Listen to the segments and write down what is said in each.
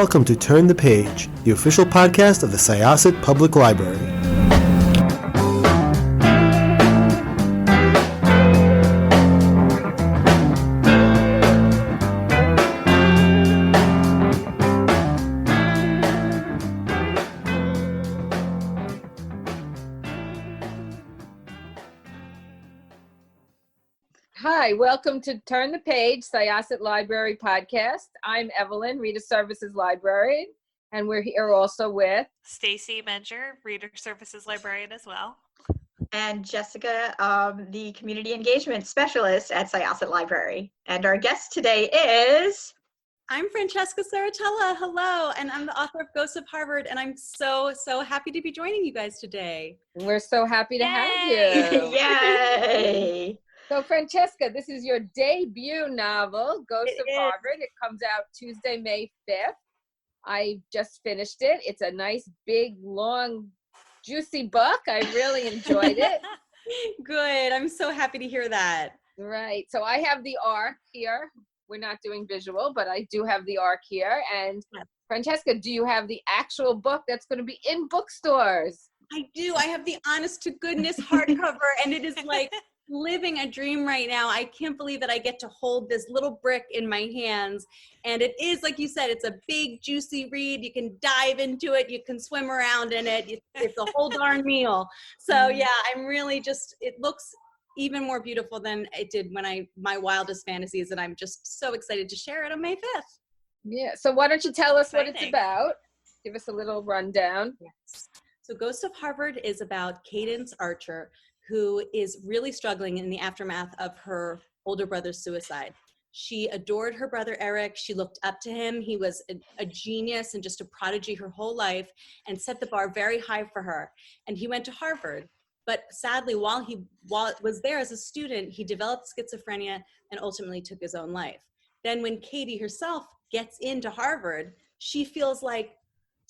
Welcome to Turn the Page, the official podcast of the Syosset Public Library. Hi, welcome to Turn the Page, Syosset Library Podcast. I'm Evelyn, Reader Services Librarian, and we're here also with Stacy Menger, Reader Services Librarian as well. And Jessica, the Community Engagement Specialist at Syosset Library. And our guest today is... I'm Francesca Serritella, hello, and I'm the author of Ghosts of Harvard, and I'm so happy to be joining you guys today. We're so happy to have you. Yay! So Francesca, this is your debut novel, Ghosts of Harvard. It comes out Tuesday, May 5th. I just finished it. It's a nice, big, long, juicy book. I really enjoyed it. Good. I'm so happy to hear that. Right. So I have the arc here. We're not doing visual, but I do have the arc here. And Francesca, do you have the actual book that's going to be in bookstores? I do. I have the honest to goodness hardcover, and it is like living a dream right now. I can't believe that I get to hold this little brick in my hands. And it is, like you said, it's a big, juicy read. You can dive into it. You can swim around in it. It's a whole darn meal. So yeah, I'm really just, it looks even more beautiful than it did when my wildest fantasies. And I'm just so excited to share it on May 5th. Yeah. So why don't you tell us what it's about? Give us a little rundown. Yes. So Ghost of Harvard is about Cadence Archer, who is really struggling in the aftermath of her older brother's suicide. She adored her brother Eric. She looked up to him. He was a genius and just a prodigy her whole life and set the bar very high for her. And he went to Harvard. But sadly, while it was there as a student, he developed schizophrenia and ultimately took his own life. Then when Katie herself gets into Harvard, she feels like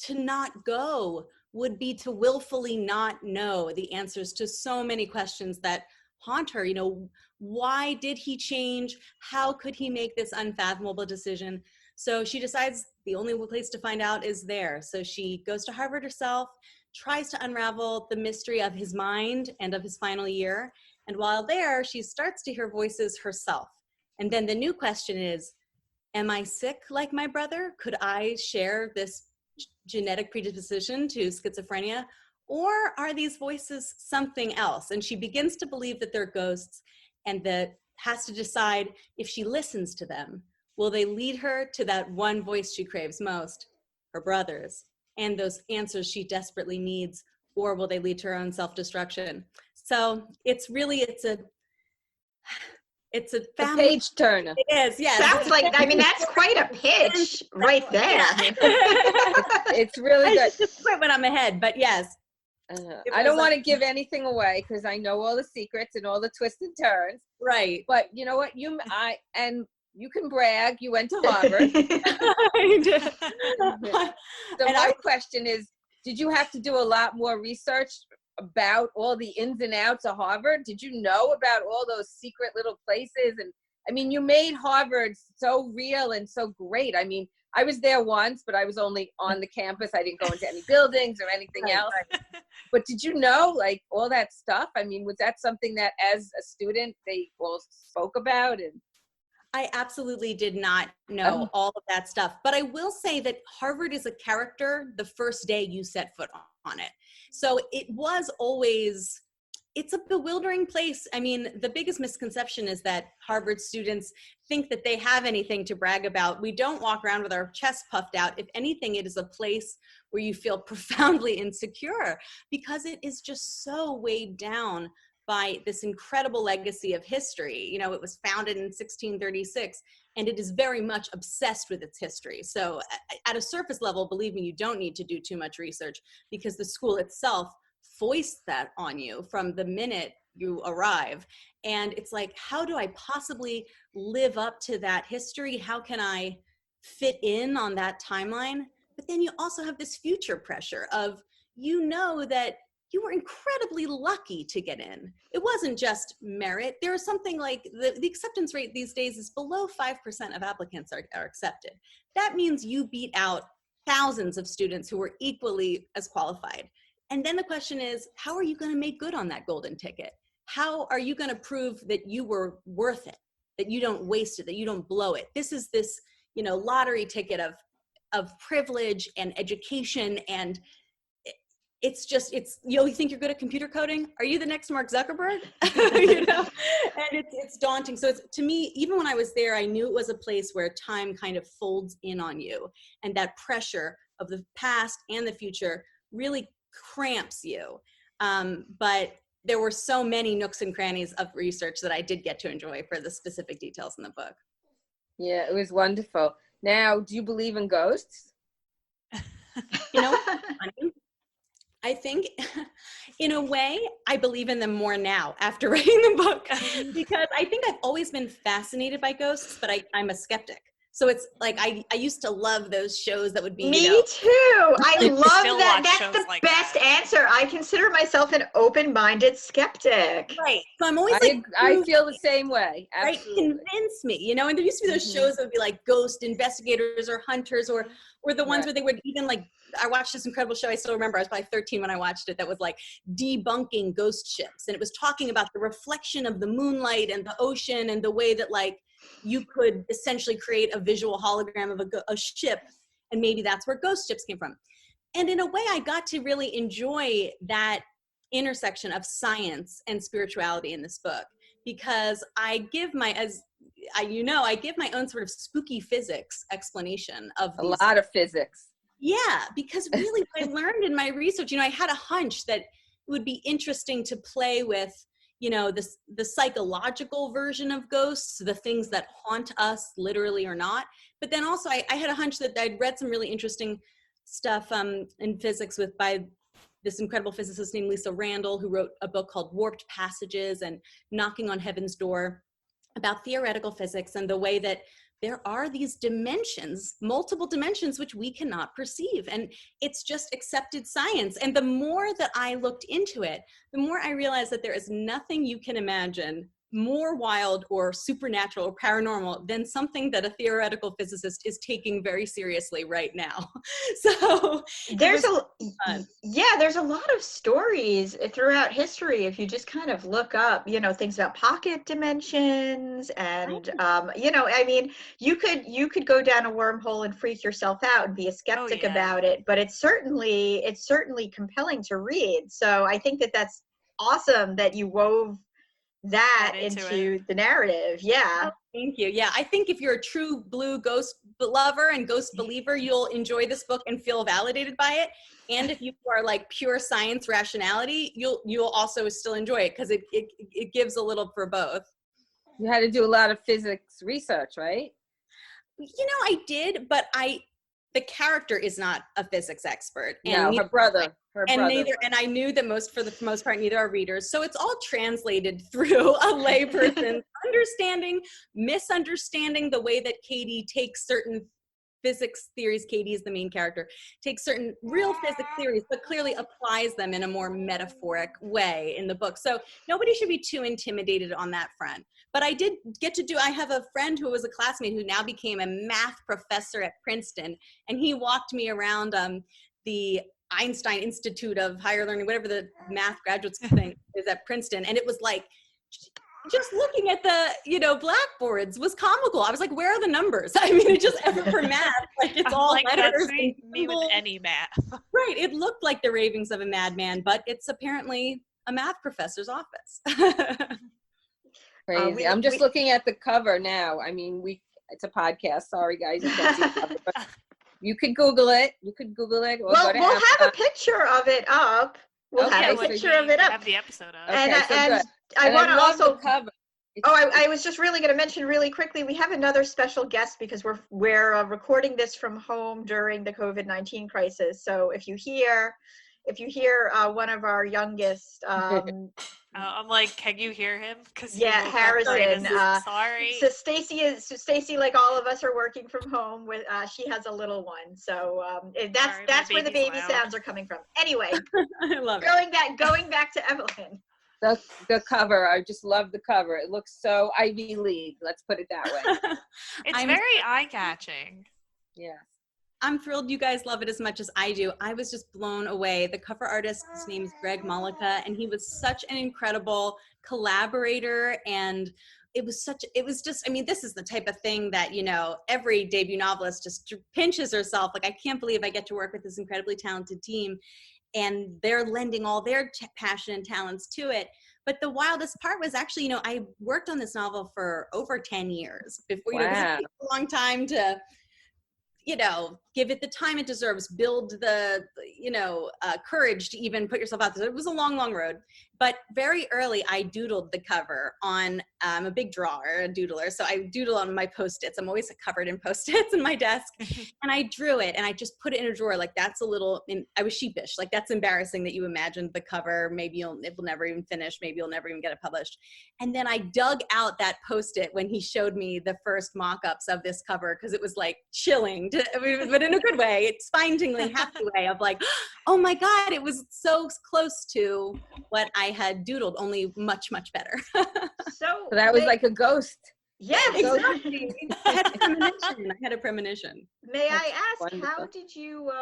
to not go would be to willfully not know the answers to so many questions that haunt her. You know, why did he change? How could he make this unfathomable decision? So she decides the only place to find out is there. So she goes to Harvard herself, tries to unravel the mystery of his mind and of his final year. And while there, she starts to hear voices herself. And then the new question is, am I sick like my brother? Could I share this genetic predisposition to schizophrenia, or are these voices something else? And she begins to believe that they're ghosts, and that has to decide if she listens to them, will they lead her to that one voice she craves most, her brother's, and those answers she desperately needs, or will they lead to her own self-destruction? So it's a family. Page turner. It is, yes. Sounds like, I mean, that's quite a pitch right there. It's really good. Just quit when I'm ahead, but yes. I don't want to give anything away because I know all the secrets and all the twists and turns. Right. But you know what? You can brag. You went to Harvard. I did. So my question is, did you have to do a lot more research about all the ins and outs of Harvard? Did you know about all those secret little places? And I mean, you made Harvard so real and so great. I mean, I was there once, but I was only on the campus. I didn't go into any buildings or anything else. But did you know, like, all that stuff? I mean, was that something that as a student they all spoke about? And I absolutely did not know all of that stuff. But I will say that Harvard is a character the first day you set foot on it. So it was always, it's a bewildering place. I mean, the biggest misconception is that Harvard students think that they have anything to brag about. We don't walk around with our chest puffed out. If anything, it is a place where you feel profoundly insecure because it is just so weighed down by this incredible legacy of history. You know, it was founded in 1636, and it is very much obsessed with its history. So at a surface level, believe me, you don't need to do too much research because the school itself foists that on you from the minute you arrive. And it's like, how do I possibly live up to that history? How can I fit in on that timeline? But then you also have this future pressure of, you know, that you were incredibly lucky to get in. It wasn't just merit. There is something like the acceptance rate these days is below 5% of applicants are accepted. That means you beat out thousands of students who were equally as qualified. And then the question is, how are you going to make good on that golden ticket? How are you going to prove that you were worth it, that you don't waste it, that you don't blow it? This is this, lottery ticket of privilege and education, and you think you're good at computer coding? Are you the next Mark Zuckerberg? And it's daunting. So to me, even when I was there, I knew it was a place where time kind of folds in on you, and that pressure of the past and the future really cramps you. But there were so many nooks and crannies of research that I did get to enjoy for the specific details in the book. Yeah, it was wonderful. Now, do you believe in ghosts? Funny. I think in a way, I believe in them more now after writing the book, because I think I've always been fascinated by ghosts, but I'm a skeptic. So it's like, I used to love those shows that would be, Me too. I love still that. watch That's the shows like best that. answer. I consider myself an open-minded skeptic. Right. So I'm always I feel the same way. Right, Absolutely. convince me, and there used to be those shows that would be like ghost investigators or hunters, or the ones where they would even I watched this incredible show, I still remember, I was probably 13 when I watched it, that was like debunking ghost ships. And it was talking about the reflection of the moonlight and the ocean, and the way that you could essentially create a visual hologram of a ship. And maybe that's where ghost ships came from. And in a way, I got to really enjoy that intersection of science and spirituality in this book, because I give my own sort of spooky physics explanation of these. A lot of physics. Yeah, because really what I learned in my research, I had a hunch that it would be interesting to play with, the psychological version of ghosts, the things that haunt us, literally or not. But then also I had a hunch that I'd read some really interesting stuff in physics by this incredible physicist named Lisa Randall, who wrote a book called Warped Passages and Knocking on Heaven's Door, about theoretical physics and the way that there are these dimensions, multiple dimensions, which we cannot perceive. And it's just accepted science. And the more that I looked into it, the more I realized that there is nothing you can imagine more wild or supernatural or paranormal than something that a theoretical physicist is taking very seriously right now. So there's a lot of stories throughout history. If you just kind of look up, things about pocket dimensions, and you could go down a wormhole and freak yourself out and be a skeptic about it, but it's certainly compelling to read. So I think that's awesome that you wove that into the narrative. Yeah. Oh, thank you. Yeah, I think if you're a true blue ghost lover and ghost believer, you'll enjoy this book and feel validated by it. And if you are pure science rationality, you'll also still enjoy it, because it gives a little for both. You had to do a lot of physics research, right? I did, but the character is not a physics expert. And no, her brother. And I knew that for the most part, neither are readers. So it's all translated through a layperson's understanding, misunderstanding the way that Katie takes certain physics theories. Katie is the main character, takes certain real physics theories, but clearly applies them in a more metaphoric way in the book. So nobody should be too intimidated on that front. But I did get to I have a friend who was a classmate who now became a math professor at Princeton, and he walked me around the Einstein Institute of Higher Learning, whatever the math graduate school thing is at Princeton. And it was just looking at the, blackboards was comical. I was like, where are the numbers? I mean, it just, for math, it's all letters. Me with any math. Right. It looked like the ravings of a madman, but it's apparently a math professor's office. Crazy. I'm just looking at the cover now. I mean, it's a podcast. Sorry, guys. You can't see the cover, but you could Google it. We'll have a picture of it up. We'll have a picture of it up. Have the episode up. And I want to also cover. I was just really going to mention really quickly, we have another special guest because we're recording this from home during the COVID-19 crisis. So if you hear one of our youngest, I'm like, can you hear him? Harrison. Sorry. So Stacy, like all of us, are working from home. With she has a little one, so that's where the baby sounds are coming from. Anyway, I love going back to Evelyn. The cover, I just love the cover. It looks so Ivy League. Let's put it that way. It's very eye-catching. Yeah. I'm thrilled you guys love it as much as I do. I was just blown away. The cover artist, his name is Greg Malika, and he was such an incredible collaborator. And it was just, I mean, this is the type of thing that, you know, every debut novelist just pinches herself. Like, I can't believe I get to work with this incredibly talented team, and they're lending all their passion and talents to it. But the wildest part was actually, you know, I worked on this novel for over 10 years before, you know, 'cause it takes a long time to, you know, give it the time it deserves, build the, you know, courage to even put yourself out there. It was a long, long road. But very early, I doodled the cover on, I'm a big drawer, a doodler. So I doodle on my Post-its. I'm always covered in Post-its in my desk. And I drew it and I just put it in a drawer. Like, that's a little, I was sheepish. Like, that's embarrassing that you imagined the cover. Maybe it will never even finish. Maybe you'll never even get it published. And then I dug out that Post-it when he showed me the first mock-ups of this cover, because it was like chilling, but in a good way. It's spine-tingling, happy way of like, oh my God, it was so close to what I had doodled, only much, much better. So that was like a ghost. Yeah, exactly. I had a premonition. May I ask, wonderful. How did you,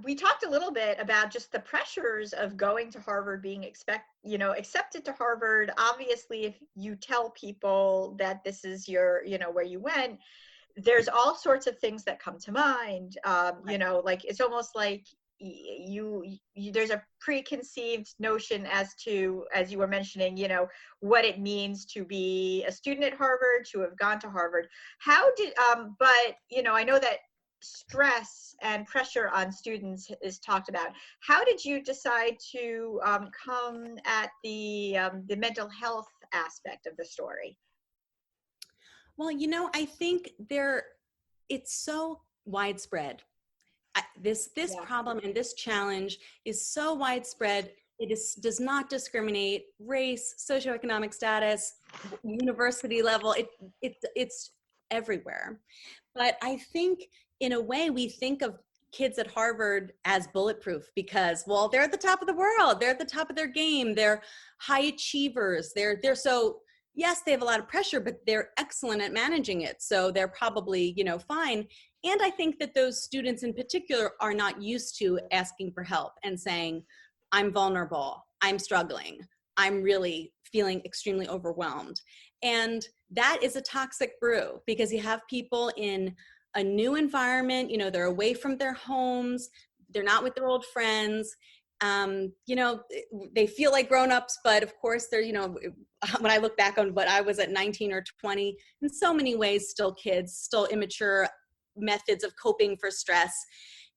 we talked a little bit about just the pressures of going to Harvard, being accepted to Harvard. Obviously, if you tell people that this is your, you know, where you went, there's all sorts of things that come to mind. You know, like, it's almost like there's a preconceived notion as to, as you were mentioning, you know, what it means to be a student at Harvard, to have gone to Harvard. How did, but, you know, I know that stress and pressure on students is talked about. How did you decide to come at the mental health aspect of the story? Well, you know, I think it's so widespread. This problem and this challenge is so widespread. It does not discriminate race, socioeconomic status, university level. It's everywhere. But I think in a way we think of kids at Harvard as bulletproof because, well, they're at the top of the world. They're at the top of their game. They're high achievers. They're so, yes, they have a lot of pressure, but they're excellent at managing it. So they're probably, you know, fine. And I think that those students in particular are not used to asking for help and saying, I'm vulnerable, I'm struggling, I'm really feeling extremely overwhelmed. And that is a toxic brew because you have people in a new environment, you know, they're away from their homes, they're not with their old friends. You know, they feel like grown-ups, but of course they're, you know, when I look back on what I was at 19 or 20, in so many ways, still kids, still immature methods of coping for stress.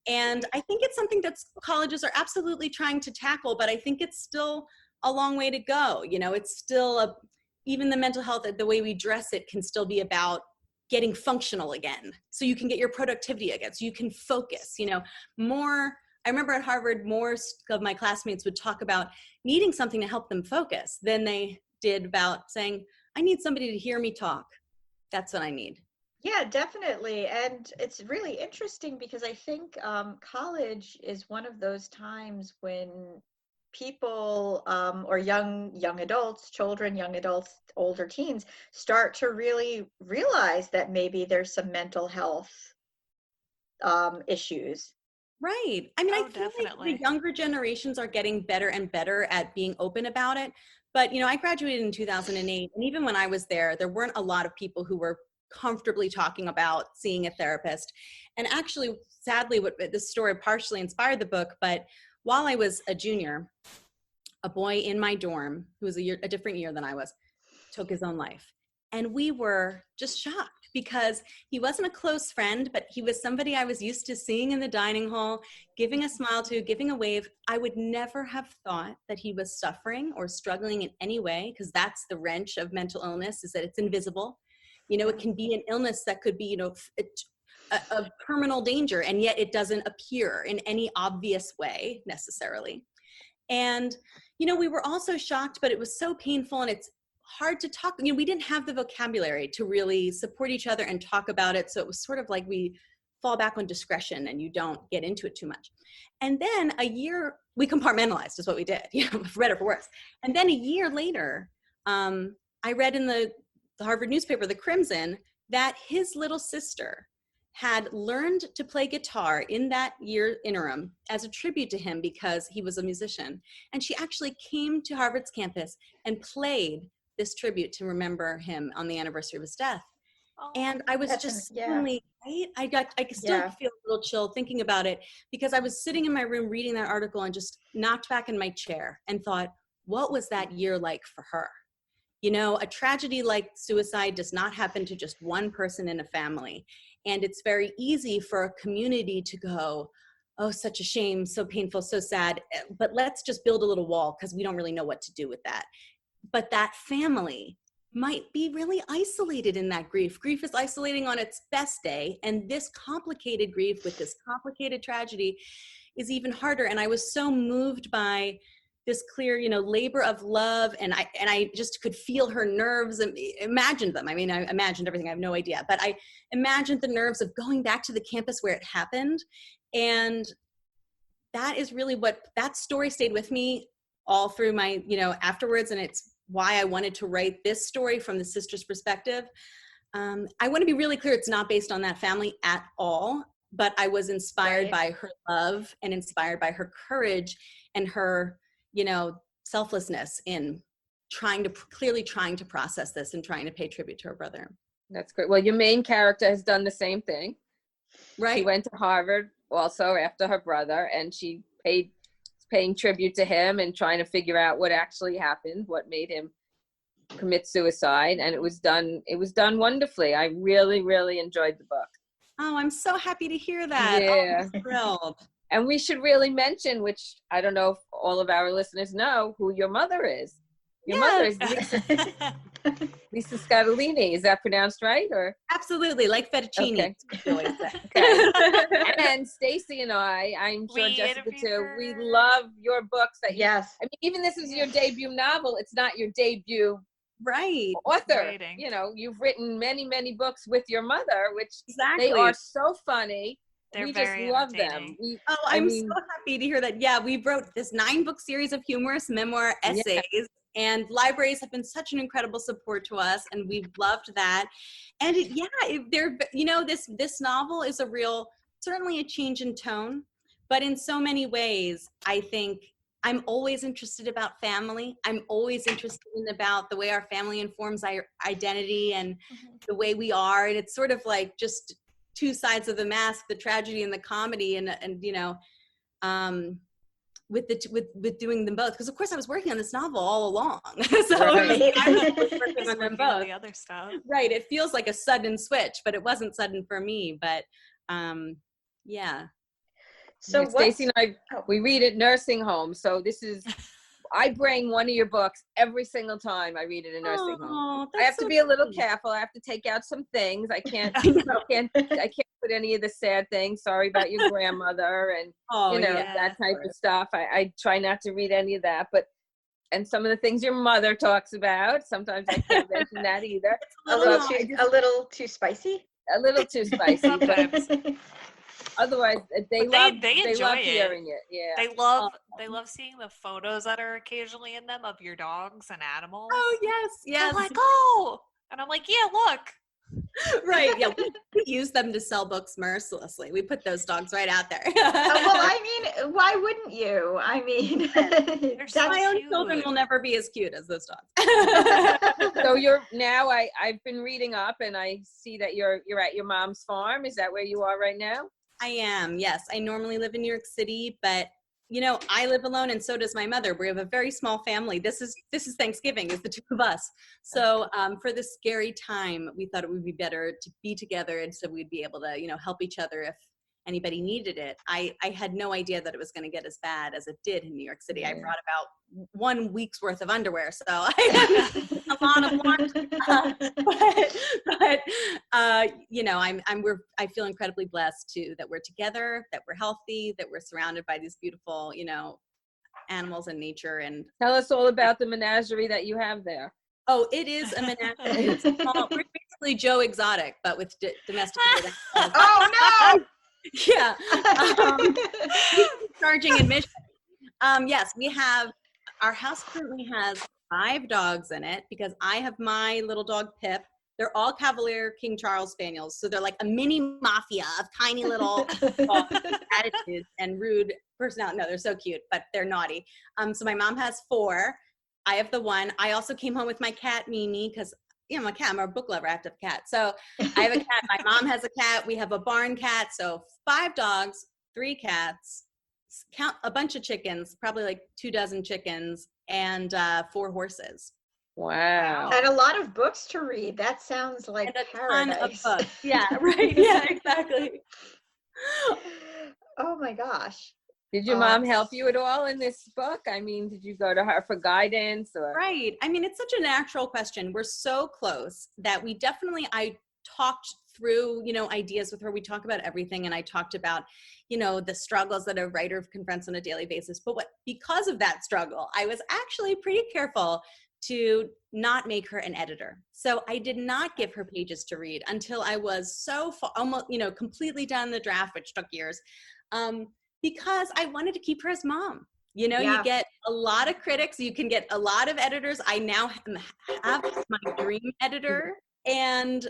And I think it's something that colleges are absolutely trying to tackle, but I think it's still a long way to go. You know, it's still even the mental health, the way we dress it can still be about getting functional again. So you can get your productivity again, so you can focus, you know, more. I remember at Harvard, more of my classmates would talk about needing something to help them focus than they did about saying, I need somebody to hear me talk. That's what I need. Yeah, definitely. And it's really interesting because I think college is one of those times when people or young adults, children, young adults, older teens start to really realize that maybe there's some mental health issues. Right. I mean, I feel like the younger generations are getting better and better at being open about it. But, you know, I graduated in 2008. And even when I was there weren't a lot of people who were comfortably talking about seeing a therapist. And actually, sadly, this story partially inspired the book. But while I was a junior, a boy in my dorm, who was a different year than I was, took his own life. And we were just shocked because he wasn't a close friend, but he was somebody I was used to seeing in the dining hall, giving a smile to, giving a wave. I would never have thought that he was suffering or struggling in any way, because that's the wrench of mental illness, is that it's invisible. You know, it can be an illness that could be, you know, a terminal danger, and yet it doesn't appear in any obvious way necessarily. And, you know, we were also shocked, but it was so painful, and it's hard to talk. You know, we didn't have the vocabulary to really support each other and talk about it. So it was sort of like we fall back on discretion and you don't get into it too much. And then we compartmentalized is what we did, you know, for better or for worse. And then a year later, I read in the Harvard newspaper, The Crimson, that his little sister had learned to play guitar in that year interim as a tribute to him because he was a musician. And she actually came to Harvard's campus and played this tribute to remember him on the anniversary of his death. And I was just suddenly, right? I still feel a little chill thinking about it because I was sitting in my room reading that article and just knocked back in my chair and thought, what was that year like for her? You know, a tragedy like suicide does not happen to just one person in a family. And it's very easy for a community to go, oh, such a shame, so painful, so sad, but let's just build a little wall because we don't really know what to do with that. But that family might be really isolated in that grief. Grief is isolating on its best day, and this complicated grief with this complicated tragedy is even harder. And I was so moved by this clear, you know, labor of love, and I just could feel her nerves and imagined them. I mean, I imagined everything, I have no idea, but I imagined the nerves of going back to the campus where it happened. And that is really what, that story stayed with me all through my, you know, afterwards, and it's why I wanted to write this story from the sister's perspective. I want to be really clear, it's not based on that family at all, but I was inspired by her love and inspired by her courage and her, you know, selflessness in clearly trying to process this and trying to pay tribute to her brother. That's great. Well, your main character has done the same thing. Right. She went to Harvard also after her brother, and she paying tribute to him and trying to figure out what actually happened, what made him commit suicide. And it was done wonderfully. I really, really enjoyed the book. Oh, I'm so happy to hear that. Yeah. Oh, I'm thrilled. And we should really mention, which I don't know if all of our listeners know, who your mother is. Your mother is Lisa Scatolini. Is that pronounced right? Or absolutely, like fettuccine. Okay. Okay. And Stacy and I'm sure Jessica too, we love your books. I mean, even this is your debut novel. It's not your debut author. Writing. You know, you've written many, many books with your mother, which exactly. They are so funny. They're we very just love them. I'm so happy to hear that. Yeah, we wrote this 9-book series of humorous memoir essays. Yeah. And libraries have been such an incredible support to us, and we've loved that. And this novel is certainly a change in tone, but in so many ways, I think I'm always interested about family. I'm always interested about the way our family informs our identity and the way we are. And it's sort of like just two sides of the mask, the tragedy and the comedy, and you know, with doing them both, because of course I was working on this novel all along. So I was working on them both. The other stuff. Right. It feels like a sudden switch, but it wasn't sudden for me. But yeah. So Stacy and we read at nursing homes. So this is, I bring one of your books every single time I read it in a nursing home. I have to be a little careful. I have to take out some things. I can't put any of the sad things. Sorry about your grandmother and that type of stuff. I try not to read any of that, and some of the things your mother talks about, sometimes I can't mention that either. A little too spicy. A little too spicy, but otherwise they love hearing it. Yeah, they love seeing the photos that are occasionally in them of your dogs and animals. Oh yes. They're like, oh, and I'm like, yeah, look. Right. Yeah, we use them to sell books mercilessly. We put those dogs right out there. Well, I mean, why wouldn't you? I mean, my own children will never be as cute as those dogs. So I've been reading up, and I see that you're at your mom's farm. Is that where you are right now? I am. Yes, I normally live in New York City, but you know, I live alone, and so does my mother. We have a very small family. This is Thanksgiving, is the two of us. So for this scary time, we thought it would be better to be together, and so we'd be able to, you know, help each other if anybody needed it. I had no idea that it was going to get as bad as it did in New York City. I brought about 1 week's worth of underwear, so I had a lot of laundry. But you know, I feel incredibly blessed that we're together, that we're healthy, that we're surrounded by these beautiful, you know, animals and nature. And tell us all about the menagerie that you have there. Oh, it is a menagerie. It's small. We're basically Joe Exotic, but with domesticated animals. Oh no! Yeah. Charging admission. Yes, our house currently has 5 dogs in it because I have my little dog Pip, They're all Cavalier King Charles Spaniels. So they're like a mini mafia of tiny little attitudes and rude personality. No, they're so cute, but they're naughty. So my mom has 4. I have the 1. I also came home with my cat, Mimi, because I'm a cat. I'm a book lover. I have to have a cat. So I have a cat. My mom has a cat. We have a barn cat. So 5 dogs, 3 cats, count a bunch of chickens, probably like 24 chickens, and 4 horses. Wow. And a lot of books to read. That sounds like And a paradise. ton of books. Yeah, right. Yeah, exactly. Oh my gosh. Did your mom help you at all in this book? I mean, did you go to her for guidance or? Right. I mean, it's such a natural question. We're so close that I talked through, ideas with her. We talk about everything. And I talked about, the struggles that a writer confronts on a daily basis. But because of that struggle, I was actually pretty careful to not make her an editor. So I did not give her pages to read until I was so far, almost, completely done the draft, which took years. Because I wanted to keep her as mom. You get a lot of critics, you can get a lot of editors. I now have my dream editor. And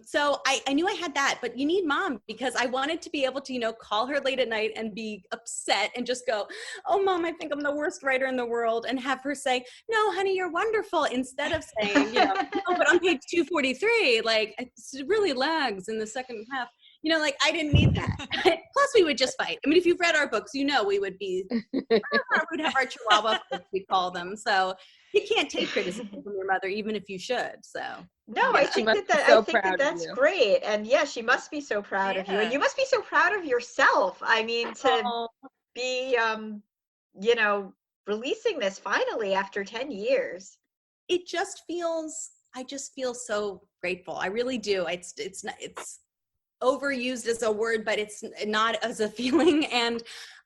so I knew I had that, but you need mom, because I wanted to be able to, call her late at night and be upset and just go, oh, Mom, I think I'm the worst writer in the world. And have her say, no, honey, you're wonderful. Instead of saying, oh, but on page 243, like it really lags in the second half. I didn't need that. Plus, we would just fight. I mean, if you've read our books, we would be, we'd have our chihuahua, we call them. So you can't take criticism from your mother, even if you should. So no, yeah, I think that's great. And yeah, she must be so proud of you. And you must be so proud of yourself. I mean, to be, releasing this finally after 10 years. I just feel so grateful. I really do. It's overused as a word, but it's not as a feeling. And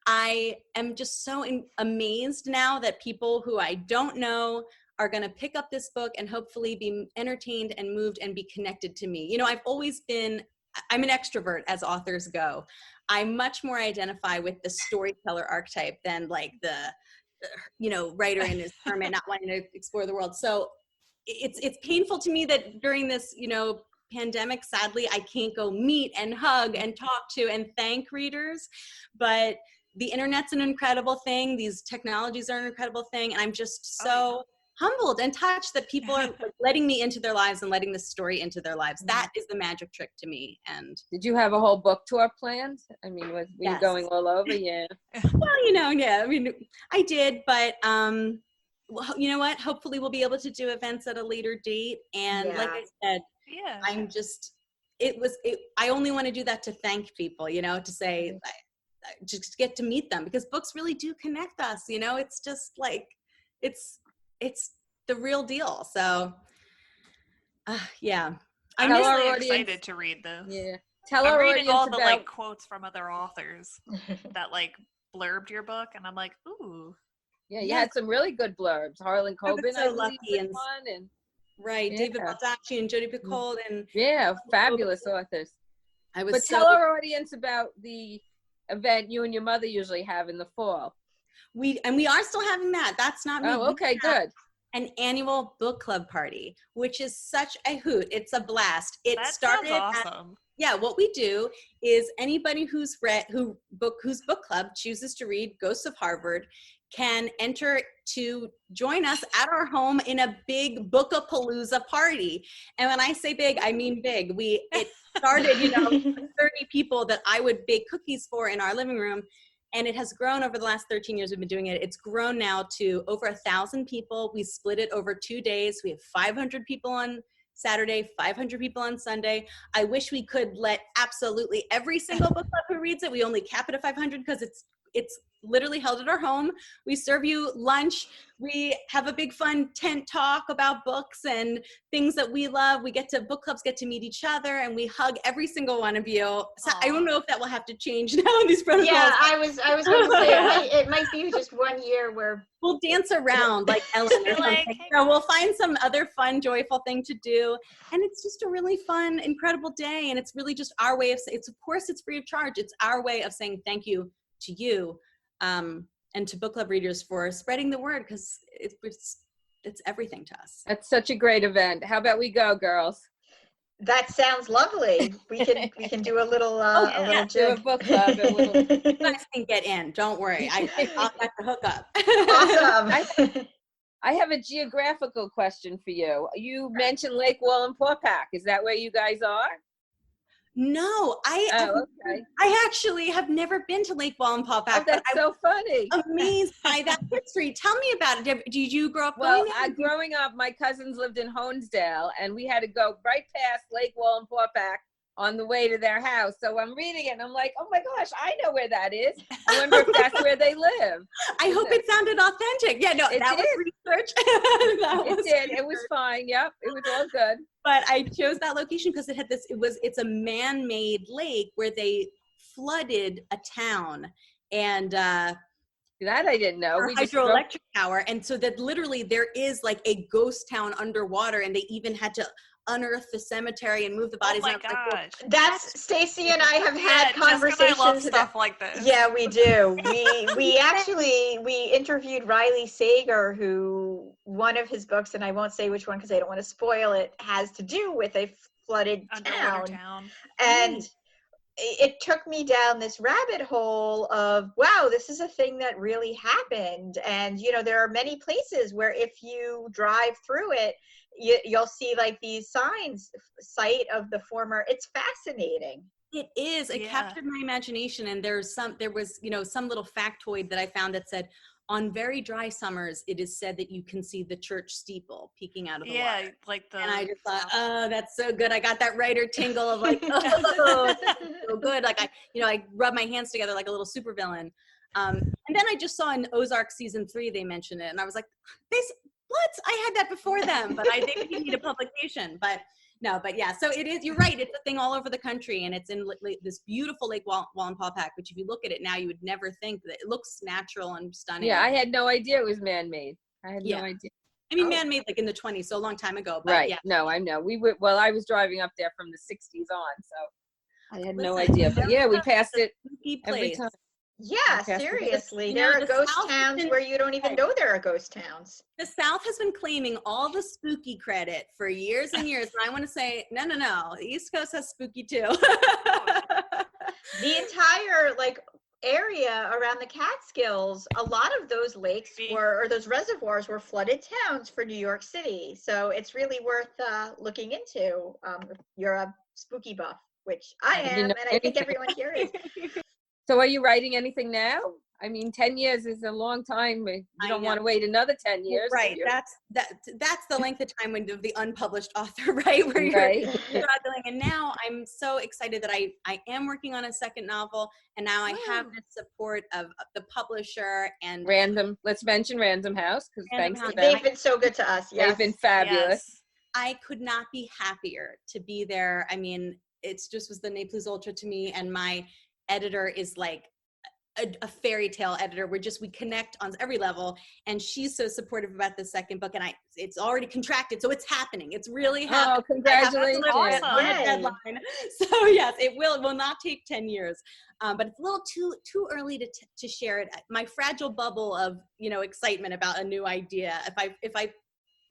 I am just so amazed now that people who I don't know are going to pick up this book and hopefully be entertained and moved and be connected to me. I'm an extrovert as authors go. I much more identify with the storyteller archetype than like the, writer in his hermit not wanting to explore the world. So it's painful to me that during this, pandemic, sadly, I can't go meet and hug and talk to and thank readers, but the internet's an incredible thing. These technologies are an incredible thing. And I'm just so humbled and touched that people are letting me into their lives and letting this story into their lives. That is the magic trick to me. And did you have a whole book tour planned? I mean, were you going all over? Yeah. Well, yeah, I mean, I did, but, well, you know what? Hopefully we'll be able to do events at a later date. And like I said, I'm just, I only want to do that to thank people, to say, just get to meet them, because books really do connect us, it's just like, it's the real deal. So, yeah. I'm really excited to read this. Yeah. I'm reading all the quotes from other authors that blurbed your book, and I'm like, ooh. Yeah, you had some really good blurbs. Harlan Coben, so lucky, and right, David Baldacci and Jodi Picoult, and fabulous authors. But tell our audience about the event you and your mother usually have in the fall. We are still having that. That's not me. Oh, okay, good. An annual book club party, which is such a hoot. It's a blast. It started awesome. What we do is anybody whose book club chooses to read Ghosts of Harvard can enter to join us at our home in a big Bookapalooza party. And when I say big, I mean big. It started, 30 people that I would bake cookies for in our living room. And it has grown over the last 13 years we've been doing it. It's grown now to over 1,000 people. We split it over 2 days. We have 500 people on Saturday, 500 people on Sunday. I wish we could let absolutely every single book club who reads it. We only cap it at 500 because it's literally held at our home. We serve you lunch. We have a big fun tent talk about books and things that we love. Book clubs get to meet each other, and we hug every single one of you. So I don't know if that will have to change now in these protocols. Yeah, I was going to say it might be just 1 year where we'll dance around like Ellen or something. We'll find some other fun, joyful thing to do. And it's just a really fun, incredible day. And it's really just our way of saying, of course it's free of charge. It's our way of saying thank you to you. And to book club readers for spreading the word, because it's everything to us. That's such a great event. How about we go, girls? That sounds lovely. We can do a little yeah. a little Do a jig. book club. You guys can get in. Don't worry. I'll got the hookup. Awesome. I have a geographical question for you. You mentioned Lake Wallenpaupack. Is that where you guys are? No, Oh, okay. I actually have never been to Lake Wallenpaupack. Oh, that's so funny. Amazed by that history. Tell me about it. Did you grow up Well, going there? growing up, my cousins lived in Honesdale, and we had to go right past Lake Wallenpaupack on the way to their house. So I'm reading it, and I'm like, oh my gosh, I know where that is. I wonder if that's where they live. I hope it sounded authentic. Yeah, no, that was research. It did. It was fine. Yep, it was all good. But I chose that location because it's a man-made lake where they flooded a town, and that I didn't know. We hydroelectric power, and so that literally there is like a ghost town underwater, and they even had to unearth the cemetery and move the bodies. Oh my gosh. Like, that's Stacy and I have had conversations. Jessica and I love stuff like this. Yeah, we do. We interviewed Riley Sager, who one of his books, and I won't say which one because I don't want to spoil it, has to do with a flooded town. And it took me down this rabbit hole of, wow, this is a thing that really happened. And, there are many places where if you drive through it, you'll see like these signs, site of the former. It's fascinating. It is. It captured my imagination. And there was, some little factoid that I found that said, on very dry summers, it is said that you can see the church steeple peeking out of the water. And I just thought, oh, that's so good. I got that writer tingle of like, oh, that's so good. Like I rub my hands together like a little supervillain. And then I just saw in Ozark season 3, they mentioned it. And I was like, what? I had that before them, but I think we need a publication. But yeah, so it is, you're right. It's a thing all over the country, and it's in this beautiful Lake Wallenpaupack, which if you look at it now, you would never think that it looks natural and stunning. Yeah, I had no idea it was man-made. I had no idea. I mean, man-made like in the 20s, so a long time ago. But right. Yeah. No, I know. I was driving up there from the 60s on, so I had no idea. But yeah, we passed it every time. Yeah, seriously. There are ghost towns where you don't even know there are ghost towns. The South has been claiming all the spooky credit for years and years. And I want to say, no. The East Coast has spooky too. The entire area around the Catskills, a lot of those lakes or those reservoirs were flooded towns for New York City. So it's really worth looking into if you're a spooky buff, which I am, and I think everyone here is. So are you writing anything now? I mean, 10 years is a long time. You don't want to wait another 10 years. Right. That's the length of time when the unpublished author, right? Where you're struggling. And now I'm so excited that I am working on a second novel, and now I have the support of the publisher and let's mention Random House, because thanks to them. They've been so good to us. Yes. They've been fabulous. Yes. I could not be happier to be there. I mean, it's just was the Ne Plus Ultra to me, and my editor is like a fairy tale editor. We connect on every level, and she's so supportive about the second book, and it's already contracted, so it's happening. It's really happening. Oh, congratulations. On a deadline. So yes, it will not take 10 years, but it's a little too early to share it. My fragile bubble of excitement about a new idea,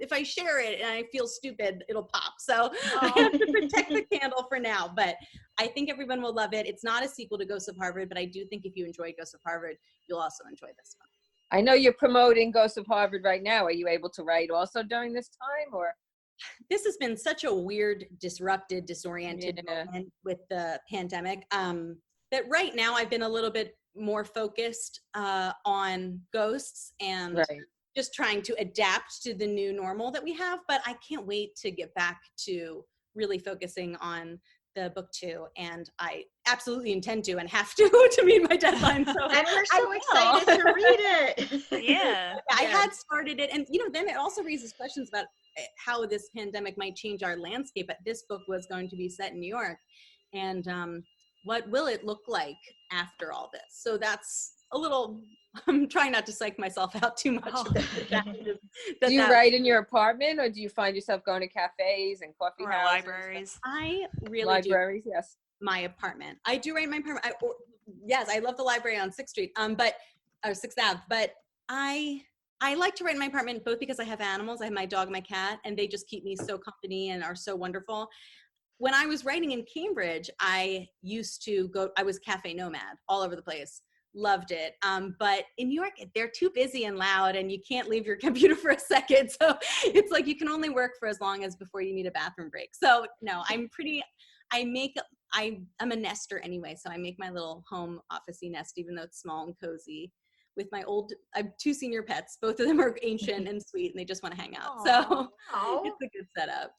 if I share it and I feel stupid, it'll pop. So I have to protect the candle for now, but I think everyone will love it. It's not a sequel to Ghosts of Harvard, but I do think if you enjoy Ghosts of Harvard, you'll also enjoy this one. I know you're promoting Ghosts of Harvard right now. Are you able to write also during this time, or? This has been such a weird, disrupted, disoriented moment with the pandemic that right now I've been a little bit more focused on ghosts and just trying to adapt to the new normal that we have. But I can't wait to get back to really focusing on the book 2, and I absolutely intend to and have to meet my deadline. So and we're so excited to read it. Yeah. I had started it, and then it also raises questions about how this pandemic might change our landscape. This book was going to be set in New York, and what will it look like after all this? So that's a little, I'm trying not to psych myself out too much. Do you write in your apartment, or do you find yourself going to cafes and coffee houses? Libraries. I really libraries, do. Yes. My apartment. I do write in my apartment. Yes, I love the library on 6th Street, or 6th Ave, but I like to write in my apartment both because I have animals. I have my dog, my cat, and they just keep me so company and are so wonderful. when I was writing in Cambridge, I used to go, I was cafe nomad all over the place. Loved it. But in New York, they're too busy and loud and you can't leave your computer for a second. So it's like you can only work for as long as before you need a bathroom break. So no, I'm a nester anyway. So I make my little home office-y nest, even though it's small and cozy. With I have 2 senior pets. Both of them are ancient and sweet and they just want to hang out. So it's a good setup.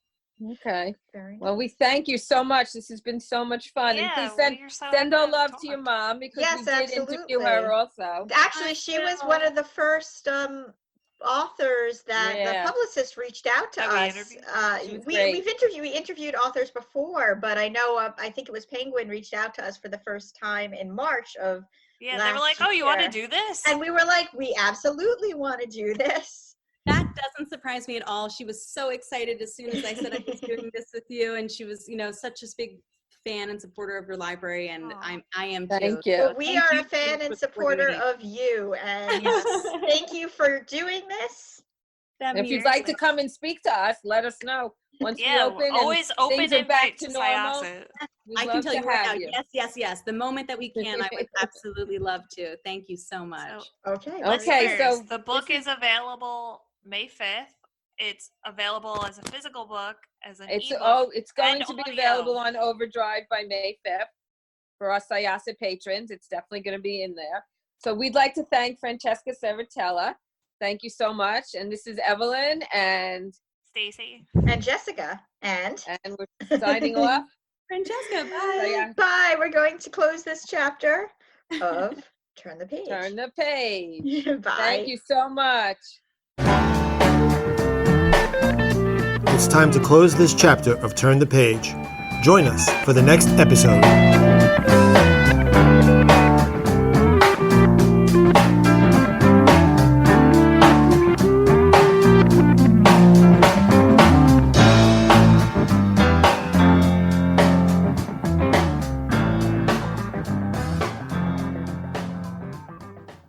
Okay. Very Well, we thank you so much. This has been so much fun. Yeah, and please send our love to your mom because Yes, we did absolutely. interview her also. Actually, she was one of the first authors that the publicist reached out to us. We interviewed authors before, but I know I think it was Penguin reached out to us for the first time in March of last they were like, "Oh, you want to do this?" And we were like, "We absolutely want to do this." That doesn't surprise me at all. She was so excited as soon as I said I was doing this with you, and she was, such a big fan and supporter of your library, and I am too. Thank you. Well, we are a fan and supporter of you, and thank you for doing this. And if you'd like to come and speak to us, let us know. Once we open, always open things are back to normal. I can tell you right now, yes. The moment that we can, I would absolutely love to. Thank you so much. Okay. So the book is available May 5th. It's available as a physical book, as an ebook. It's going to be available on Overdrive by May 5th for our Syosset patrons. It's definitely going to be in there. So we'd like to thank Francesca Serritella. Thank you so much. And this is Evelyn and Stacy and Jessica, and we're signing off. Francesca, bye. Bye. We're going to close this chapter of Turn the Page. Turn the page. Bye. Thank you so much. It's time to close this chapter of Turn the Page. Join us for the next episode.